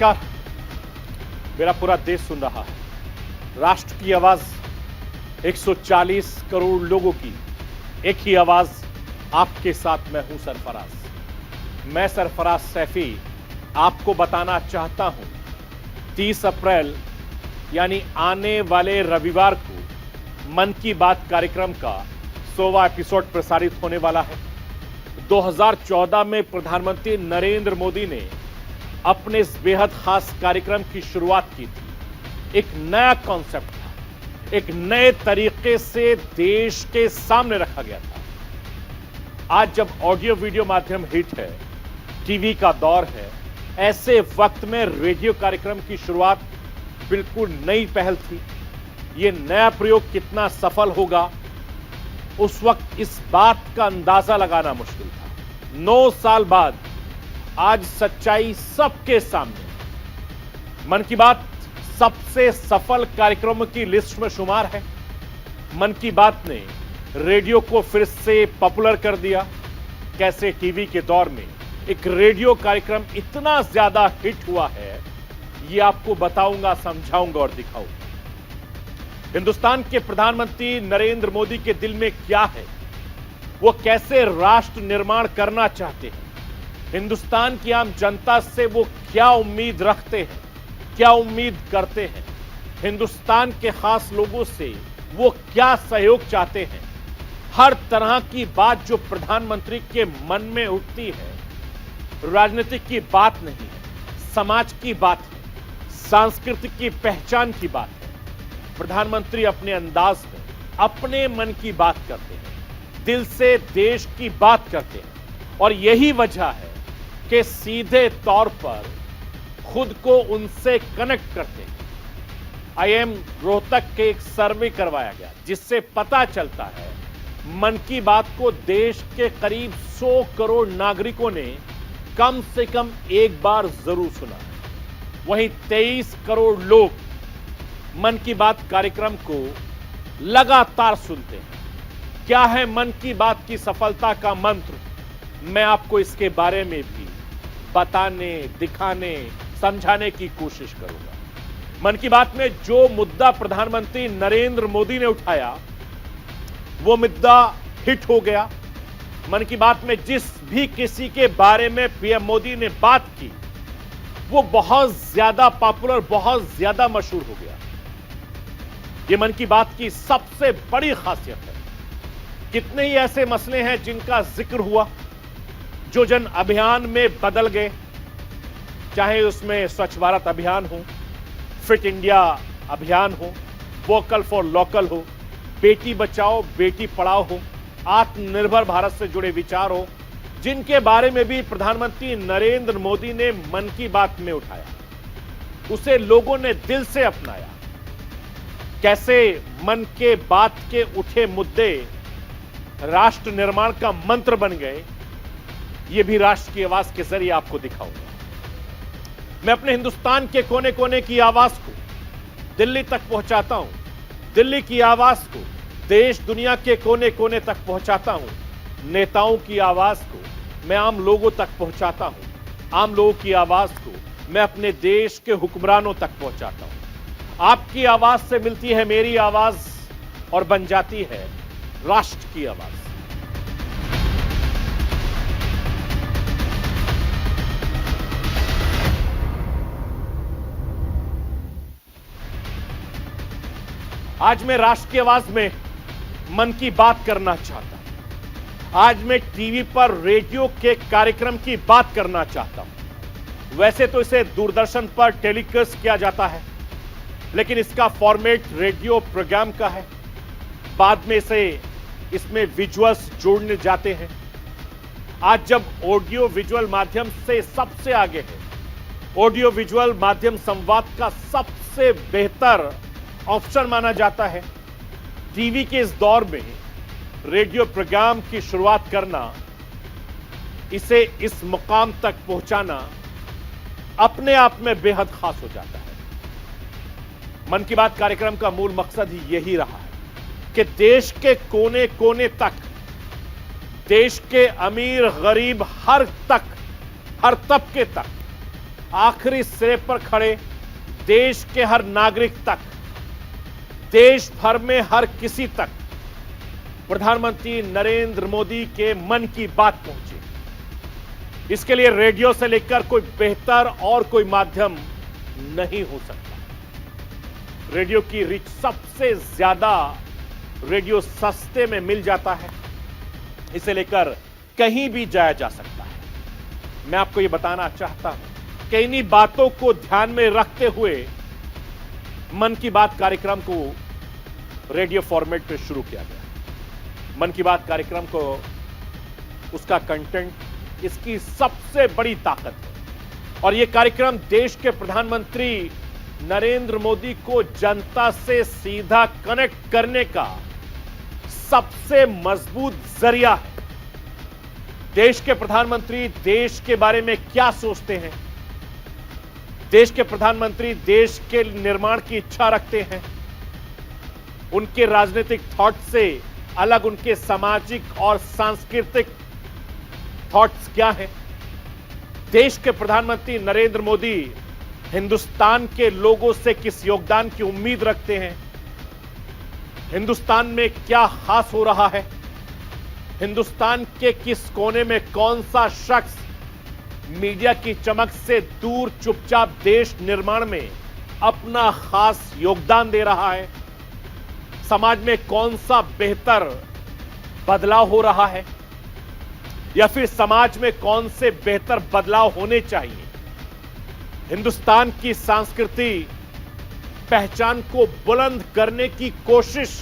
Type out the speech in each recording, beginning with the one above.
नमस्कार। मेरा पूरा देश सुन रहा है। राष्ट्र की आवाज 140 करोड़ लोगों की एक ही आवाज, आपके साथ मैं हूं सरफराज। मैं सरफराज सैफी आपको बताना चाहता हूं 30 अप्रैल यानी आने वाले रविवार को मन की बात कार्यक्रम का 100वां एपिसोड प्रसारित होने वाला है। 2014 में प्रधानमंत्री नरेंद्र मोदी ने अपने इस बेहद खास कार्यक्रम की शुरुआत की थी। एक नया कॉन्सेप्ट था, एक नए तरीके से देश के सामने रखा गया था। आज जब ऑडियो वीडियो माध्यम हिट है, टीवी का दौर है, ऐसे वक्त में रेडियो कार्यक्रम की शुरुआत बिल्कुल नई पहल थी। यह नया प्रयोग कितना सफल होगा, उस वक्त इस बात का अंदाजा लगाना मुश्किल था। 9 साल बाद आज सच्चाई सबके सामने। मन की बात सबसे सफल कार्यक्रमों की लिस्ट में शुमार है। मन की बात ने रेडियो को फिर से पॉपुलर कर दिया। कैसे टीवी के दौर में एक रेडियो कार्यक्रम इतना ज्यादा हिट हुआ है, यह आपको बताऊंगा, समझाऊंगा और दिखाऊंगा। हिंदुस्तान के प्रधानमंत्री नरेंद्र मोदी के दिल में क्या है, वो कैसे राष्ट्र निर्माण करना चाहते हैं, हिंदुस्तान की आम जनता से वो क्या उम्मीद रखते हैं, क्या उम्मीद करते हैं, हिंदुस्तान के खास लोगों से वो क्या सहयोग चाहते हैं, हर तरह की बात जो प्रधानमंत्री के मन में उठती है, राजनीतिक की बात नहीं है, समाज की बात है, सांस्कृतिक की पहचान की बात है। प्रधानमंत्री अपने अंदाज में अपने मन की बात करते हैं, दिल से देश की बात करते हैं, और यही वजह है कि सीधे तौर पर खुद को उनसे कनेक्ट करते हैं। आईएम रोहतक के एक सर्वे करवाया गया, जिससे पता चलता है मन की बात को देश के करीब 100 करोड़ नागरिकों ने कम से कम एक बार जरूर सुना है। वहीं 23 करोड़ लोग मन की बात कार्यक्रम को लगातार सुनते हैं। क्या है मन की बात की सफलता का मंत्र, मैं आपको इसके बारे में भी बताने, दिखाने, समझाने की कोशिश करूंगा। मन की बात में जो मुद्दा प्रधानमंत्री नरेंद्र मोदी ने उठाया, वो मुद्दा हिट हो गया। मन की बात में जिस भी किसी के बारे में पीएम मोदी ने बात की, वो बहुत ज्यादा पॉपुलर, बहुत ज्यादा मशहूर हो गया। ये मन की बात की सबसे बड़ी खासियत है। कितने ही ऐसे मसले हैं जिनका जिक्र हुआ, जो जन अभियान में बदल गए, चाहे उसमें स्वच्छ भारत अभियान हो, फिट इंडिया अभियान हो, वोकल फॉर लोकल हो, बेटी बचाओ बेटी पढ़ाओ हो, आत्मनिर्भर भारत से जुड़े विचार हो, जिनके बारे में भी प्रधानमंत्री नरेंद्र मोदी ने मन की बात में उठाया, उसे लोगों ने दिल से अपनाया। कैसे मन के बात के उठे मुद्दे राष्ट्र निर्माण का मंत्र बन गए, यह भी राष्ट्र की आवाज के जरिए आपको दिखाऊंगा। मैं अपने हिंदुस्तान के कोने कोने की आवाज को दिल्ली तक पहुंचाता हूं, दिल्ली की आवाज को देश दुनिया के कोने कोने तक पहुंचाता हूं। नेताओं की आवाज को मैं आम लोगों तक पहुंचाता हूं, आम लोगों की आवाज को मैं अपने देश के हुक्मरानों तक पहुंचाता हूं। आपकी आवाज से मिलती है मेरी आवाज और बन जाती है राष्ट्र की आवाज। आज मैं राष्ट्र की आवाज में मन की बात करना चाहता हूं। आज मैं टीवी पर रेडियो के कार्यक्रम की बात करना चाहता हूं। वैसे तो इसे दूरदर्शन पर टेलीकास्ट किया जाता है, लेकिन इसका फॉर्मेट रेडियो प्रोग्राम का है। बाद में इसमें विजुअल्स जोड़ने जाते हैं। आज जब ऑडियो विजुअल माध्यम से सबसे आगे है, ऑडियो विजुअल माध्यम संवाद का सबसे बेहतर ऑप्शन माना जाता है। टीवी के इस दौर में रेडियो प्रोग्राम की शुरुआत करना, इसे इस मुकाम तक पहुंचाना अपने आप में बेहद खास हो जाता है। मन की बात कार्यक्रम का मूल मकसद ही यही रहा है कि देश के कोने कोने तक, देश के अमीर गरीब हर तबके तक आखिरी सिरे पर खड़े देश के हर नागरिक तक, देश भर में हर किसी तक प्रधानमंत्री नरेंद्र मोदी के मन की बात पहुंचे। इसके लिए रेडियो से लेकर कोई बेहतर और कोई माध्यम नहीं हो सकता। रेडियो की रीच सबसे ज्यादा रेडियो सस्ते में मिल जाता है, इसे लेकर कहीं भी जाया जा सकता है। मैं आपको यह बताना चाहता हूं कि इन्हीं बातों को ध्यान में रखते हुए मन की बात कार्यक्रम को रेडियो फॉर्मेट पे शुरू किया गया। मन की बात कार्यक्रम को, उसका कंटेंट इसकी सबसे बड़ी ताकत है और यह कार्यक्रम देश के प्रधानमंत्री नरेंद्र मोदी को जनता से सीधा कनेक्ट करने का सबसे मजबूत जरिया है। देश के प्रधानमंत्री देश के बारे में क्या सोचते हैं, देश के प्रधानमंत्री देश के निर्माण की इच्छा रखते हैं, उनके राजनीतिक थॉट से अलग उनके सामाजिक और सांस्कृतिक थॉट्स क्या हैं। देश के प्रधानमंत्री नरेंद्र मोदी हिंदुस्तान के लोगों से किस योगदान की उम्मीद रखते हैं, हिंदुस्तान में क्या खास हो रहा है, हिंदुस्तान के किस कोने में कौन सा शख्स मीडिया की चमक से दूर चुपचाप देश निर्माण में अपना खास योगदान दे रहा है, समाज में कौन सा बेहतर बदलाव हो रहा है या फिर समाज में कौन से बेहतर बदलाव होने चाहिए। हिंदुस्तान की सांस्कृति पहचान को बुलंद करने की कोशिश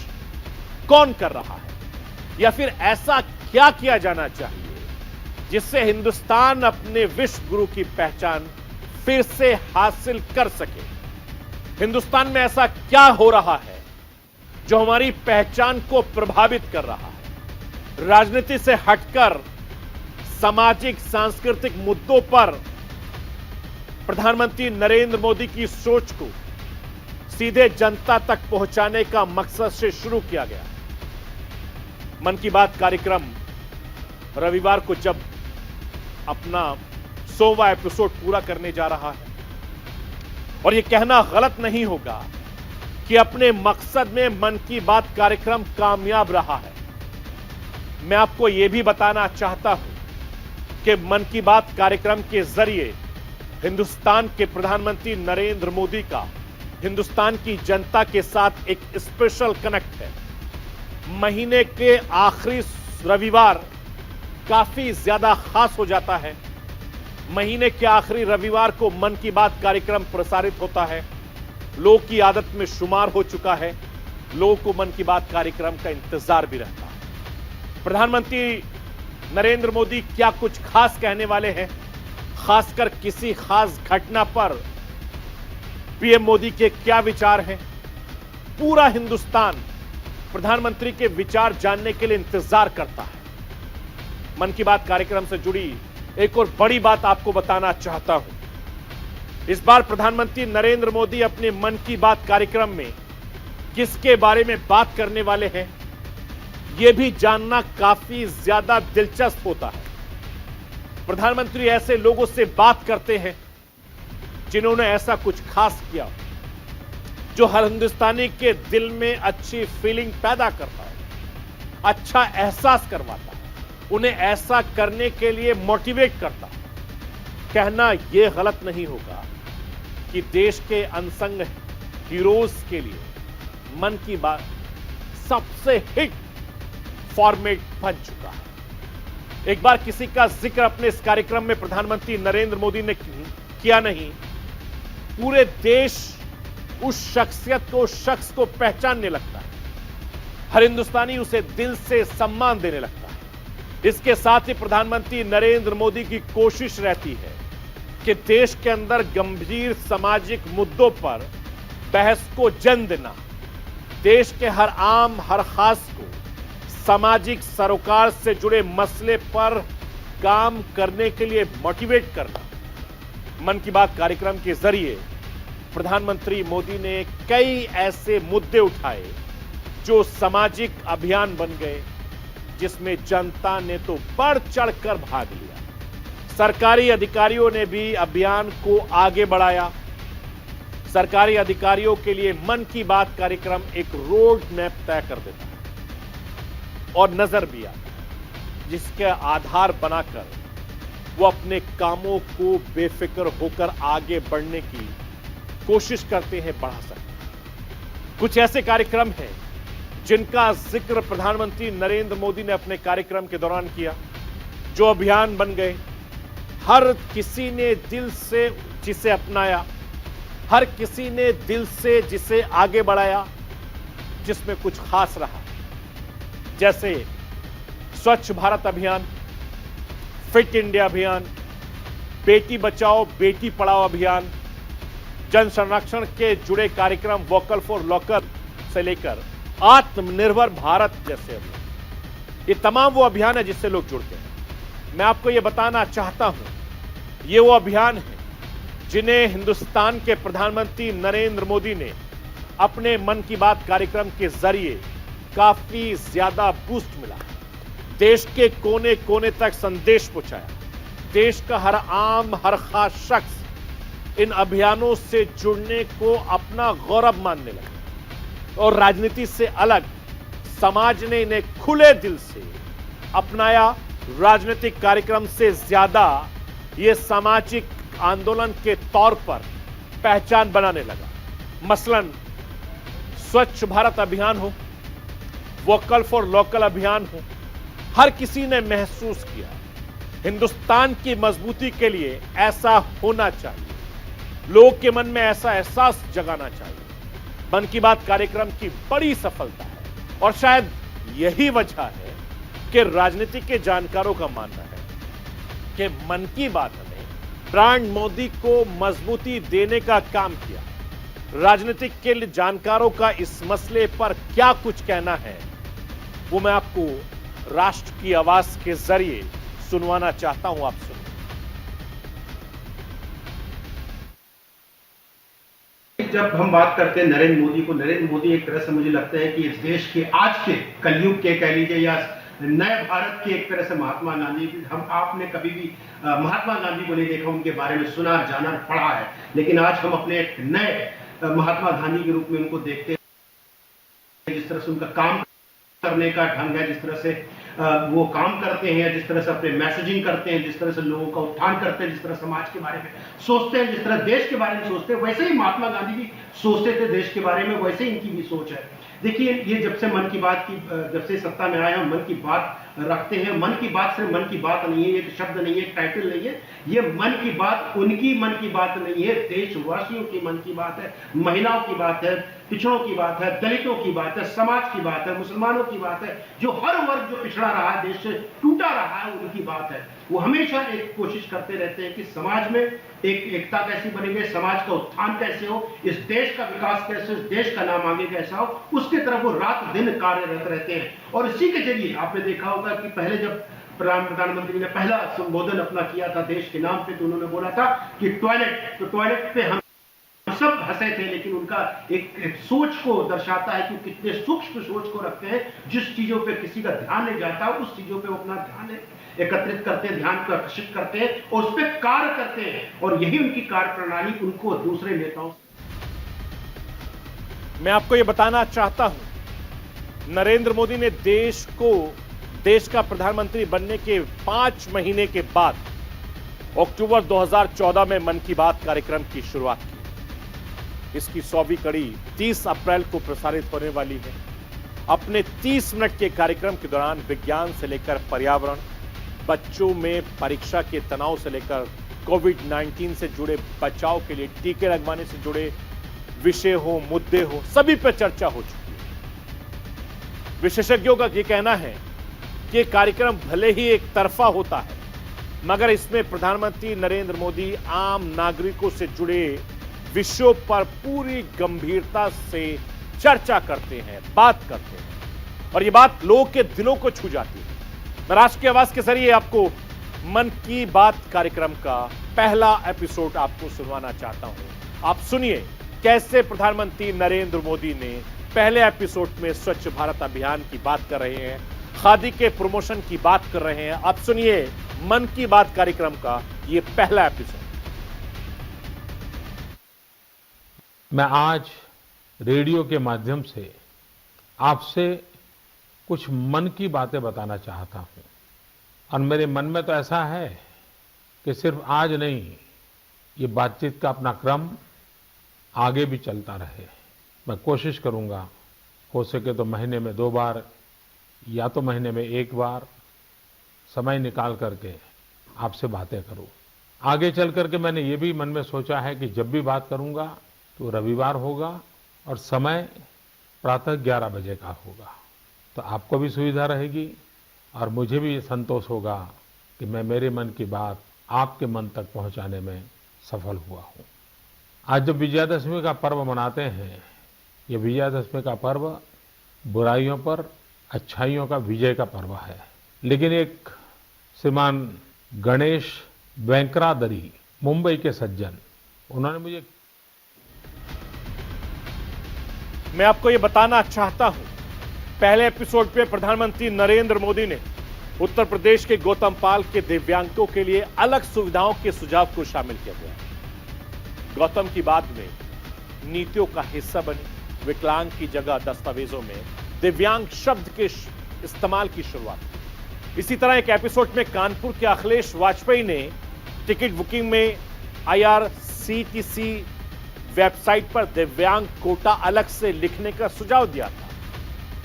कौन कर रहा है या फिर ऐसा क्या किया जाना चाहिए जिससे हिंदुस्तान अपने विश्व गुरु की पहचान फिर से हासिल कर सके। हिंदुस्तान में ऐसा क्या हो रहा है जो हमारी पहचान को प्रभावित कर रहा है। राजनीति से हटकर सामाजिक सांस्कृतिक मुद्दों पर प्रधानमंत्री नरेंद्र मोदी की सोच को सीधे जनता तक पहुंचाने का मकसद से शुरू किया गया। मन की बात कार्यक्रम रविवार को जब अपना 100वां एपिसोड पूरा करने जा रहा है और यह कहना गलत नहीं होगा कि अपने मकसद में मन की बात कार्यक्रम कामयाब रहा है। मैं आपको यह भी बताना चाहता हूं कि मन की बात कार्यक्रम के जरिए हिंदुस्तान के प्रधानमंत्री नरेंद्र मोदी का हिंदुस्तान की जनता के साथ एक स्पेशल कनेक्ट है। महीने के आखिरी रविवार काफी ज्यादा खास हो जाता है। महीने के आखिरी रविवार को मन की बात कार्यक्रम प्रसारित होता है। लोगों की आदत में शुमार हो चुका है। लोगों को मन की बात कार्यक्रम का इंतजार भी रहता है। प्रधानमंत्री नरेंद्र मोदी क्या कुछ खास कहने वाले हैं, खासकर किसी खास घटना पर पीएम मोदी के क्या विचार हैं, पूरा हिंदुस्तान प्रधानमंत्री के विचार जानने के लिए इंतजार करता है। मन की बात कार्यक्रम से जुड़ी एक और बड़ी बात आपको बताना चाहता हूं। इस बार प्रधानमंत्री नरेंद्र मोदी अपने मन की बात कार्यक्रम में किसके बारे में बात करने वाले हैं, यह भी जानना काफी ज्यादा दिलचस्प होता है। प्रधानमंत्री ऐसे लोगों से बात करते हैं जिन्होंने ऐसा कुछ खास किया जो हर हिंदुस्तानी के दिल में अच्छी फीलिंग पैदा करता है, अच्छा एहसास करवाता है, उन्हें ऐसा करने के लिए मोटिवेट करता है। कहना यह गलत नहीं होगा कि देश के अनसंग हीरोज के लिए मन की बात सबसे हिट फॉर्मेट बन चुका है। एक बार किसी का जिक्र अपने इस कार्यक्रम में प्रधानमंत्री नरेंद्र मोदी ने किया नहीं, पूरे देश उस शख्स को पहचानने लगता है। हर हिंदुस्तानी उसे दिल से सम्मान देने लगता है। इसके साथ ही प्रधानमंत्री नरेंद्र मोदी की कोशिश रहती है कि देश के अंदर गंभीर सामाजिक मुद्दों पर बहस को जन्म देना, देश के हर आम हर खास को सामाजिक सरोकार से जुड़े मसले पर काम करने के लिए मोटिवेट करना। मन की बात कार्यक्रम के जरिए प्रधानमंत्री मोदी ने कई ऐसे मुद्दे उठाए जो सामाजिक अभियान बन गए, जिसमें जनता ने तो बढ़ चढ़कर भाग लिया। सरकारी अधिकारियों ने भी अभियान को आगे बढ़ाया। सरकारी अधिकारियों के लिए मन की बात कार्यक्रम एक रोड मैप तय कर देता है और नजर भी आता है, जिसके आधार बनाकर वो अपने कामों को बेफिक्र होकर आगे बढ़ने की कोशिश करते हैं, बढ़ा सकते हैं। कुछ ऐसे कार्यक्रम हैं जिनका जिक्र प्रधानमंत्री नरेंद्र मोदी ने अपने कार्यक्रम के दौरान किया, जो अभियान बन गए। हर किसी ने दिल से जिसे अपनाया, हर किसी ने दिल से जिसे आगे बढ़ाया, जिसमें कुछ खास रहा, जैसे स्वच्छ भारत अभियान, फिट इंडिया अभियान, बेटी बचाओ बेटी पढ़ाओ अभियान, जन संरक्षण के जुड़े कार्यक्रम वोकल फॉर लोकल से लेकर आत्मनिर्भर भारत जैसे अभियान। ये तमाम वो अभियान है जिससे लोग जुड़ते हैं। मैं आपको ये बताना चाहता हूं, ये वो अभियान है जिन्हें हिंदुस्तान के प्रधानमंत्री नरेंद्र मोदी ने अपने मन की बात कार्यक्रम के जरिए काफी ज्यादा बूस्ट मिला। देश के कोने कोने तक संदेश पहुंचाया। देश का हर आम, हर खास शख्स इन अभियानों से जुड़ने को अपना गौरव मानने लगा और राजनीति से अलग समाज ने इन्हें खुले दिल से अपनाया। राजनीतिक कार्यक्रम से ज्यादा ये सामाजिक आंदोलन के तौर पर पहचान बनाने लगा। मसलन स्वच्छ भारत अभियान हो, वोकल फॉर लोकल अभियान हो, हर किसी ने महसूस किया हिंदुस्तान की मजबूती के लिए ऐसा होना चाहिए। लोग के मन में ऐसा एहसास जगाना चाहिए। मन की बात कार्यक्रम की बड़ी सफलता है और शायद यही वजह है कि राजनीति के जानकारों का मानना है कि मन की बात ने ब्रांड मोदी को मजबूती देने का काम किया। राजनीतिक के लिए जानकारों का इस मसले पर क्या कुछ कहना है, वो मैं आपको राष्ट्र की आवाज के जरिए सुनवाना चाहता हूं। आप सुनिए। जब हम बात करते हैं नरेंद्र मोदी एक तरह से मुझे लगता है कि इस देश के आज के कलयुग के कह लीजिए या नए भारत के एक तरह से महात्मा गांधी। हम आपने कभी भी महात्मा गांधी को नहीं देखा, उनके बारे में सुना, जाना, पढ़ा है, लेकिन आज हम अपने एक नए महात्मा गांधी के रूप में उनको देखते हैं। जिस तरह से उनका काम करने का ढंग है, जिस तरह से वो काम करते हैं, जिस तरह से अपने मैसेजिंग करते हैं, जिस तरह से लोगों का उत्थान करते हैं, जिस तरह समाज के बारे में सोचते हैं, जिस तरह देश के बारे में सोचते हैं, वैसे ही महात्मा गांधी भी सोचते थे देश के बारे में, वैसे ही इनकी भी सोच है। देखिए, ये जब से मन की बात की, जब से सत्ता में आए हम मन की बात रखते हैं। मन की बात सिर्फ मन की बात नहीं है, एक शब्द नहीं है, एक टाइटल नहीं है। ये मन की बात उनकी मन की बात नहीं है, देशवासियों की मन की बात है, महिलाओं की बात है, पिछड़ों की बात है, दलितों की बात है, समाज की बात है, मुसलमानों की बात है। जो हर वर्ग जो पिछड़ा रहा है, देश से टूटा रहा है, उनकी बात है। वो हमेशा एक कोशिश करते रहते हैं कि समाज में एक एकता कैसी बनेगी, समाज का उत्थान कैसे हो, इस देश का विकास कैसे, इस देश का नाम आगे कैसा हो, उसके तरफ वो रात दिन कार्यरत रहते हैं। और इसी के जरिए आपने देखा होगा कि पहले जब प्रधानमंत्री ने पहला संबोधन अपना किया था देश के नाम पे, तो उन्होंने बोला था कि टॉयलेट पे हम सब हंसे थे, लेकिन उनका एक सोच को दर्शाता है कि कितने सूक्ष्म सोच को रखते हैं। जिस चीजों पे किसी का ध्यान नहीं जाता, उस चीजों पे वो अपना ध्यान एकत्रित करते हैं, ध्यान को आकर्षित करते हैं और उस पर कार्य करते हैं। और यही उनकी कार्य प्रणाली उनको दूसरे नेताओं। मैं आपको यह बताना चाहता हूं, नरेंद्र मोदी ने देश का प्रधानमंत्री बनने के 5 महीने के बाद अक्टूबर 2014 में मन की बात कार्यक्रम की शुरुआत की। इसकी 100वीं कड़ी 30 अप्रैल को प्रसारित होने वाली है। अपने 30 मिनट के कार्यक्रम के दौरान विज्ञान से लेकर पर्यावरण, बच्चों में परीक्षा के तनाव से लेकर कोविड-19 से जुड़े बचाव के लिए टीके लगवाने से जुड़े विषय हो, मुद्दे हो, सभी पर चर्चा हो चुकी है। विशेषज्ञों का यह कहना है कि यह कार्यक्रम भले ही एक तरफा होता है, मगर इसमें प्रधानमंत्री नरेंद्र मोदी आम नागरिकों से जुड़े विषयों पर पूरी गंभीरता से चर्चा करते हैं, बात करते हैं और यह बात लोगों के दिलों को छू जाती है। मैं राष्ट्र की आवाज के जरिए आपको मन की बात कार्यक्रम का पहला एपिसोड आपको सुनवाना चाहता हूं। आप सुनिए कैसे प्रधानमंत्री नरेंद्र मोदी ने पहले एपिसोड में स्वच्छ भारत अभियान की बात कर रहे हैं, खादी के प्रमोशन की बात कर रहे हैं। आप सुनिए मन की बात कार्यक्रम का ये पहला एपिसोड। मैं आज रेडियो के माध्यम से आपसे कुछ मन की बातें बताना चाहता हूं और मेरे मन में तो ऐसा है कि सिर्फ आज नहीं, ये बातचीत का अपना क्रम आगे भी चलता रहे। मैं कोशिश करूंगा हो सके तो महीने में 2 बार या तो महीने में 1 बार समय निकाल करके आपसे बातें करूं। आगे चल करके मैंने ये भी मन में सोचा है कि जब भी बात करूंगा तो रविवार होगा और समय प्रातः 11 बजे का होगा, तो आपको भी सुविधा रहेगी और मुझे भी संतोष होगा कि मैं मेरे मन की बात आपके मन तक पहुंचाने में सफल हुआ हूं। आज जब विजयादशमी का पर्व मनाते हैं, ये विजयादशमी का पर्व बुराइयों पर अच्छाइयों का विजय का पर्व है। लेकिन एक श्रीमान गणेश वेंकरादरी, मुंबई के सज्जन, उन्होंने मुझे मैं आपको ये बताना चाहता हूं, पहले एपिसोड पे प्रधानमंत्री नरेंद्र मोदी ने उत्तर प्रदेश के गौतम पाल के दिव्यांगों के लिए अलग सुविधाओं के सुझाव को शामिल किया गया। गौतम की बात में नीतियों का हिस्सा बनी विकलांग की जगह दस्तावेजों में दिव्यांग शब्द के इस्तेमाल की शुरुआत। इसी तरह एक एपिसोड में कानपुर के अखिलेश वाजपेयी ने टिकट बुकिंग में IRCTC वेबसाइट पर दिव्यांग कोटा अलग से लिखने का सुझाव दिया था।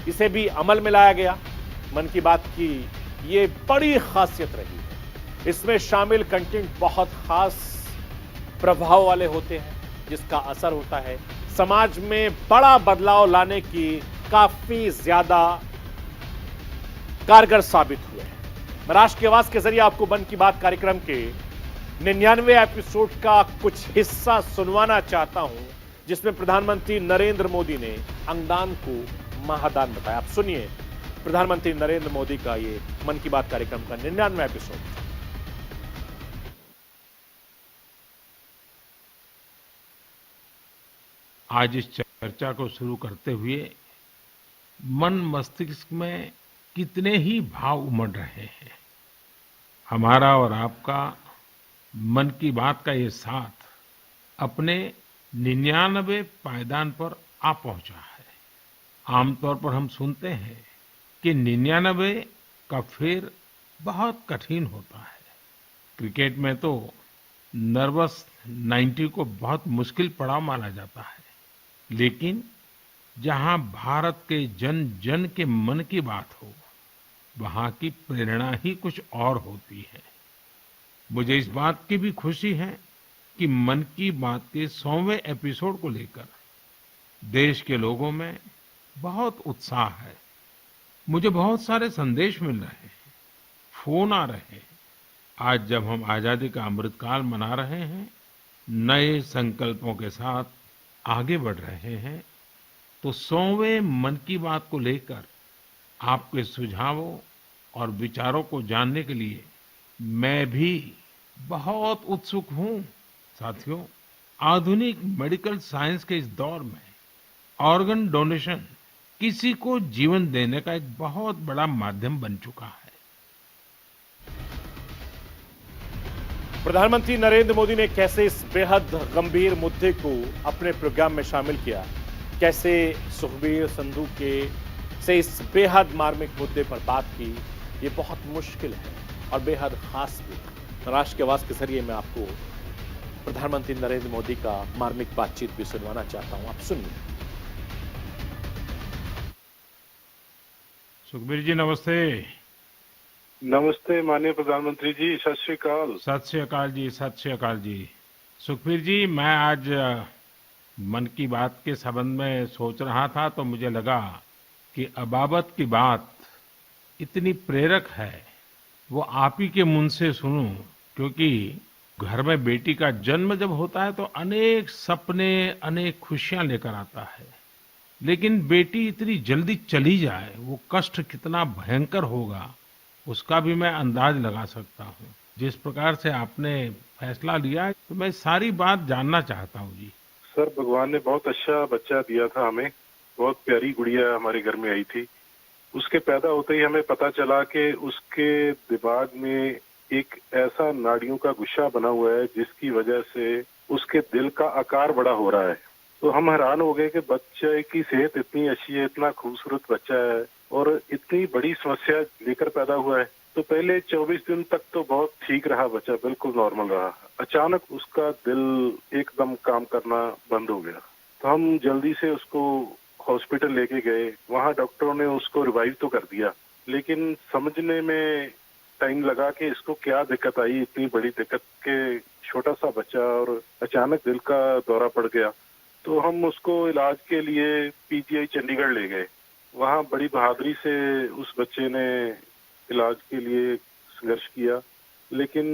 इसे भी अमल में लाया गया। मन की बात की ये बड़ी खासियत रही है, इसमें शामिल कंटेंट बहुत खास प्रभाव वाले होते हैं, जिसका असर होता है समाज में बड़ा बदलाव लाने की काफी ज्यादा कारगर साबित हुए हैं। मैं राष्ट्र की आवाज के जरिए आपको मन की बात कार्यक्रम के 99वें एपिसोड का कुछ हिस्सा सुनवाना चाहता हूं, जिसमें प्रधानमंत्री नरेंद्र मोदी ने अंगदान को महादान बताया। आप सुनिए प्रधानमंत्री नरेंद्र मोदी का ये मन की बात कार्यक्रम का 99वां एपिसोड। आज इस चर्चा को शुरू करते हुए मन मस्तिष्क में कितने ही भाव उमड़ रहे हैं। हमारा और आपका मन की बात का ये साथ अपने 99वें पायदान पर आ पहुंचा है। आमतौर पर हम सुनते हैं कि 99 का फेर बहुत कठिन होता है। क्रिकेट में तो नर्वस 90 को बहुत मुश्किल पड़ाव माना जाता है, लेकिन जहां भारत के जन जन के मन की बात हो, वहां की प्रेरणा ही कुछ और होती है। मुझे इस बात की भी खुशी है कि मन की बात के 100वें एपिसोड को लेकर देश के लोगों में बहुत उत्साह है। मुझे बहुत सारे संदेश मिल रहे हैं, फोन आ रहे हैं। आज जब हम आजादी का अमृतकाल मना रहे हैं, नए संकल्पों के साथ आगे बढ़ रहे हैं, तो 100वें मन की बात को लेकर आपके सुझावों और विचारों को जानने के लिए मैं भी बहुत उत्सुक हूं। साथियों, आधुनिक मेडिकल साइंस के इस दौर में ऑर्गन डोनेशन किसी को जीवन देने का एक बहुत बड़ा माध्यम बन चुका है। प्रधानमंत्री नरेंद्र मोदी ने कैसे इस बेहद गंभीर मुद्दे को अपने प्रोग्राम में शामिल किया, कैसे सुखबीर संधू के से इस बेहद मार्मिक मुद्दे पर बात की, ये बहुत मुश्किल है और बेहद खास भी। राष्ट्र की आवाज के जरिए मैं आपको प्रधानमंत्री नरेंद्र मोदी का मार्मिक बातचीत भी सुनवाना चाहता हूं। आप सुनिए। सुखबीर जी नमस्ते। नमस्ते माननीय प्रधानमंत्री जी, सत श्री अकाल। सत श्री अकाल जी, सत श्री अकाल जी। सुखबीर जी, मैं आज मन की बात के संबंध में सोच रहा था तो मुझे लगा कि अबाबत की बात इतनी प्रेरक है, वो आप ही के मुंह से सुनूं, क्योंकि घर में बेटी का जन्म जब होता है तो अनेक सपने, अनेक खुशियां लेकर आता है, लेकिन बेटी इतनी जल्दी चली जाए, वो कष्ट कितना भयंकर होगा उसका भी मैं अंदाज लगा सकता हूँ। जिस प्रकार से आपने फैसला लिया, तो मैं सारी बात जानना चाहता हूँ जी। सर, भगवान ने बहुत अच्छा बच्चा दिया था हमें, बहुत प्यारी गुड़िया हमारे घर में आई थी। उसके पैदा होते ही हमें पता चला कि उसके दिमाग में एक ऐसा नाड़ियों का गुच्छा बना हुआ है जिसकी वजह से उसके दिल का आकार बड़ा हो रहा है। तो हम हैरान हो गए कि बच्चे की सेहत इतनी अच्छी है, इतना खूबसूरत बच्चा है और इतनी बड़ी समस्या लेकर पैदा हुआ है। तो पहले 24 दिन तक तो बहुत ठीक रहा बच्चा, बिल्कुल नॉर्मल रहा। अचानक उसका दिल एकदम काम करना बंद हो गया। तो हम जल्दी से उसको हॉस्पिटल लेके गए। वहाँ डॉक्टरों ने उसको रिवाइव तो कर दिया, लेकिन समझने में टाइम लगा कि इसको क्या दिक्कत आई, इतनी बड़ी दिक्कत के छोटा सा बच्चा और अचानक दिल का दौरा पड़ गया। तो हम उसको इलाज के लिए पीजीआई चंडीगढ़ ले गए। वहाँ बड़ी बहादुरी से उस बच्चे ने इलाज के लिए संघर्ष किया, लेकिन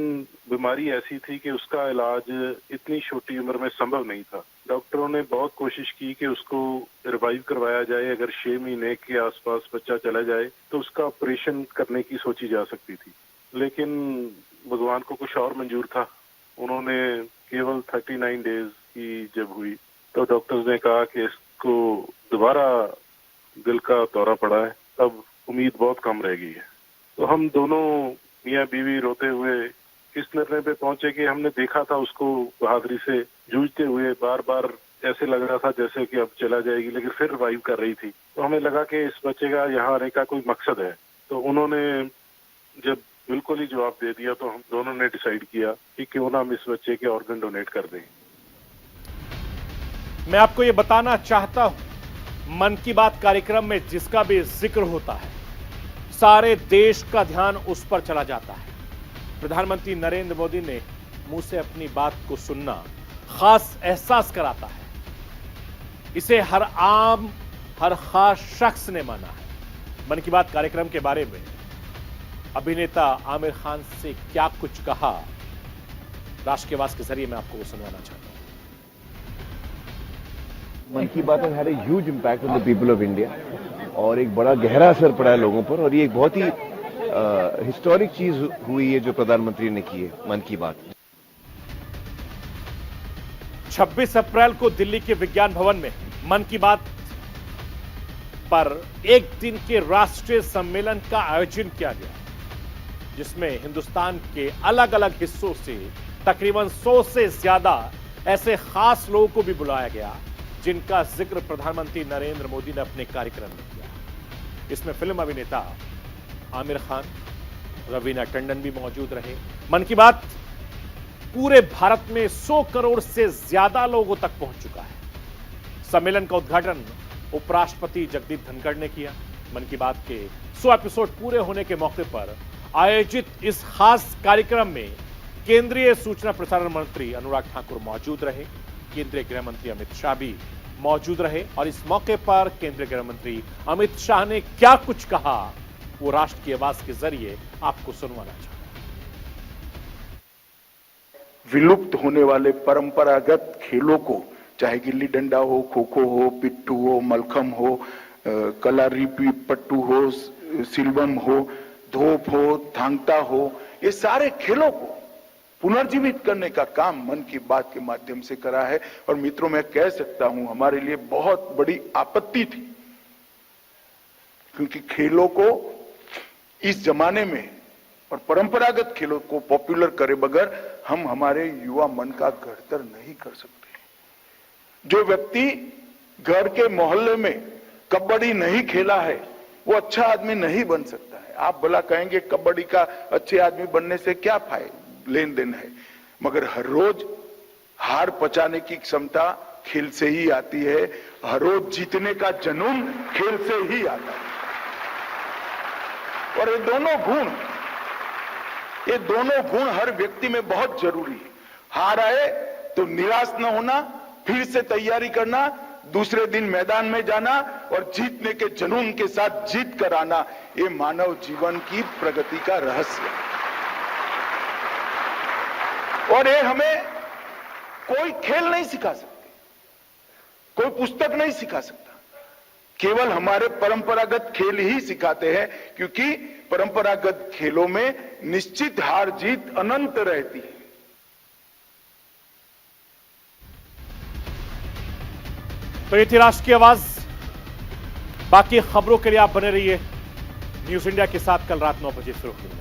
बीमारी ऐसी थी कि उसका इलाज इतनी छोटी उम्र में संभव नहीं था। डॉक्टरों ने बहुत कोशिश की कि उसको रिवाइव करवाया जाए। अगर 6 महीने के आसपास बच्चा चला जाए तो उसका ऑपरेशन करने की सोची जा सकती थी, लेकिन भगवान को कुछ और मंजूर था। उन्होंने केवल 39 डेज की जब हुई तो डॉक्टर्स ने कहा कि इसको दोबारा दिल का दौरा पड़ा है, अब उम्मीद बहुत कम रह गई है। तो हम दोनों मियाँ बीवी रोते हुए इस निर्णय पे पहुंचे कि हमने देखा था उसको बहादुरी से जूझते हुए, बार बार ऐसे लग रहा था जैसे कि अब चला जाएगी, लेकिन फिर रिवाइव कर रही थी। तो हमें लगा कि इस बच्चे का यहाँ आने का कोई मकसद है। तो उन्होंने जब बिल्कुल ही जवाब दे दिया तो हम दोनों ने डिसाइड किया कि क्यों ना हम इस बच्चे के ऑर्गन डोनेट कर दें। मैं आपको ये बताना चाहता हूं, मन की बात कार्यक्रम में जिसका भी जिक्र होता है, सारे देश का ध्यान उस पर चला जाता है। प्रधानमंत्री नरेंद्र मोदी ने मुंह से अपनी बात को सुनना खास एहसास कराता है। इसे हर आम, हर खास शख्स ने माना है। मन की बात कार्यक्रम के बारे में अभिनेता आमिर खान से क्या कुछ कहा, राष्ट्र के आवाज के जरिए मैं आपको वो सुनवाना चाहता हूं। मन की बात has had a huge impact on the people of India और एक बड़ा गहरा असर पड़ा है लोगों पर, और ये एक बहुत ही हिस्टोरिक चीज हुई है जो प्रधानमंत्री ने की है मन की बात। 26 अप्रैल को दिल्ली के विज्ञान भवन में मन की बात पर एक दिन के राष्ट्रीय सम्मेलन का आयोजन किया गया, जिसमें हिंदुस्तान के अलग अलग हिस्सों से तकरीबन 100 से ज्यादा ऐसे खास लोगों को भी बुलाया गया जिनका जिक्र प्रधानमंत्री नरेंद्र मोदी ने अपने कार्यक्रम में किया। इसमें फिल्म अभिनेता आमिर खान, रवीना टंडन भी मौजूद रहे। मन की बात पूरे भारत में 100 करोड़ से ज्यादा लोगों तक पहुंच चुका है। सम्मेलन का उद्घाटन उपराष्ट्रपति जगदीप धनखड़ ने किया। मन की बात के 100 एपिसोड पूरे होने के मौके पर आयोजित इस खास कार्यक्रम में केंद्रीय सूचना प्रसारण मंत्री अनुराग ठाकुर मौजूद रहे। केंद्रीय गृह मंत्री अमित शाह भी मौजूद रहे और इस मौके पर केंद्रीय गृह मंत्री अमित शाह ने क्या कुछ कहा, वो राष्ट्र की आवाज के जरिए आपको सुनवाना चाहता हूं। विलुप्त होने वाले परंपरागत खेलों को, चाहे गिल्ली डंडा हो, खो खो हो, पिट्ठू हो, मलखम हो, कलारी पट्टू हो, सिलवम हो, धोप हो, थांगता हो, ये सारे खेलों को पुनर्जीवित करने का काम मन की बात के माध्यम से करा है। और मित्रों, मैं कह सकता हूं हमारे लिए बहुत बड़ी आपत्ति थी, क्योंकि खेलों को इस जमाने में और परंपरागत खेलों को पॉपुलर करे बगैर हम हमारे युवा मन का घड़तर नहीं कर सकते। जो व्यक्ति घर के मोहल्ले में कबड्डी नहीं खेला है वो अच्छा आदमी नहीं बन सकता है। आप भला कहेंगे कबड्डी का अच्छे आदमी बनने से क्या फायदा, लेन देन है, मगर हर रोज हार पचाने की क्षमता खेल से ही आती है। हर रोज जीतने का जुनून खेल से ही आता है। और ये दोनों गुण हर व्यक्ति में बहुत जरूरी है। हार आए तो निराश न होना, फिर से तैयारी करना, दूसरे दिन मैदान में जाना और जीतने के जुनून के साथ जीत कर आना, ये मानव जीवन की प्रगति का रहस्य है। और ये हमें कोई खेल नहीं सिखा सकते, कोई पुस्तक नहीं सिखा सकता, केवल हमारे परंपरागत खेल ही सिखाते हैं, क्योंकि परंपरागत खेलों में निश्चित हार जीत अनंत रहती है। तो ये थी राष्ट्र की आवाज। बाकी खबरों के लिए आप बने रहिए न्यूज इंडिया के साथ। कल रात 9 बजे फिर होगी।